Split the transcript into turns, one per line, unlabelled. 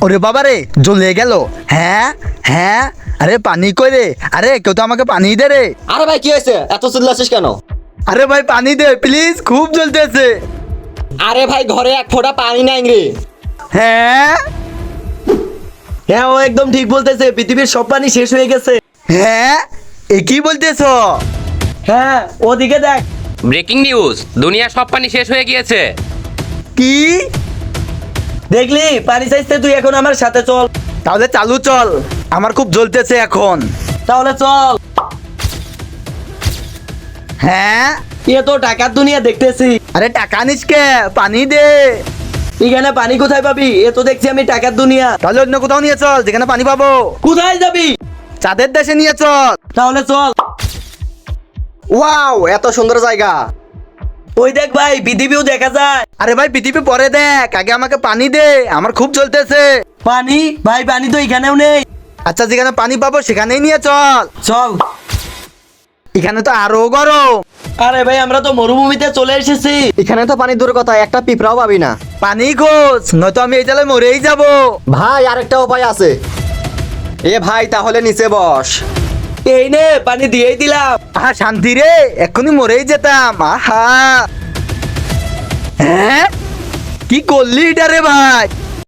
ওরে বাবা রে, জ্বলে গেল। হ্যাঁ হ্যাঁ, আরে পানি কই রে? আরে কেউ তো আমাকে পানি দে রে।
আরে ভাই কি হয়েছে, এত চিল্লাছিস কেন?
আরে ভাই পানি দে প্লিজ, খুব জ্বলতেছে।
আরে ভাই ঘরে এক ফোঁটা পানি নাই রে।
হ্যাঁ
হ্যাঁ, ও একদম ঠিক বলতেছে, পৃথিবীর সব পানি শেষ হয়ে গেছে।
হ্যাঁ, এ কি বলতেছ?
হ্যাঁ, ওদিকে দেখ।
ব্রেকিং নিউজ, দুনিয়া সব পানি শেষ হয়ে গিয়েছে।
কি?
দেখলি, পানি চাইতে তুই এখন আমার সাথে চল।
তাহলে চালু চল, আমার খুব জ্বলতেছে এখন।
তাহলে চল।
হ্যাঁ,
এ তো টাকার দুনিয়া দেখতেছি।
আরে টাকা নিস কে? পানি দে।
এখানে পানি কোথায় পাবি? এ তো দেখছি আমি টাকার দুনিয়া।
তাহলে অন্য কোথাও নিয়ে চল, যেখানে পানি পাবো।
কোথায় যাবি?
চাঁদের দেশে নিয়ে চল।
তাহলে চল।
ওয়াও, এত সুন্দর জায়গা।
ওই দেখ ভাই, পৃথিবীও দেখা যায়।
আরে ভাই পৃথিবী পরে দেখ, আগে আমাকে পানি দে, আমার খুব জ্বলতেছে।
পানি? ভাই পানি তো এখানেও নেই।
আচ্ছা, যেখানে পানি পাবো সেখানেই নিয়ে চল।
চল।
এখানে তো আরো গরম।
আরে ভাই, আমরা তো মরুভূমিতে চলে এসেছি।
এখানে তো পানি দূরের কথা, একটা পিঁপড়াও পাবি না।
পানি খোঁজ, নয়তো আমি এই জালে মরেই যাব।
ভাই আরেকটা উপায় আছে। এ ভাই তাহলে নিচে বস।
এই নে, পানি দিয়েই দিলাম।
আহা শান্তি রে, এক্ষুনি মরেই যেতাম। আহা, হ্যাঁ কি করলি এটা রে ভাই?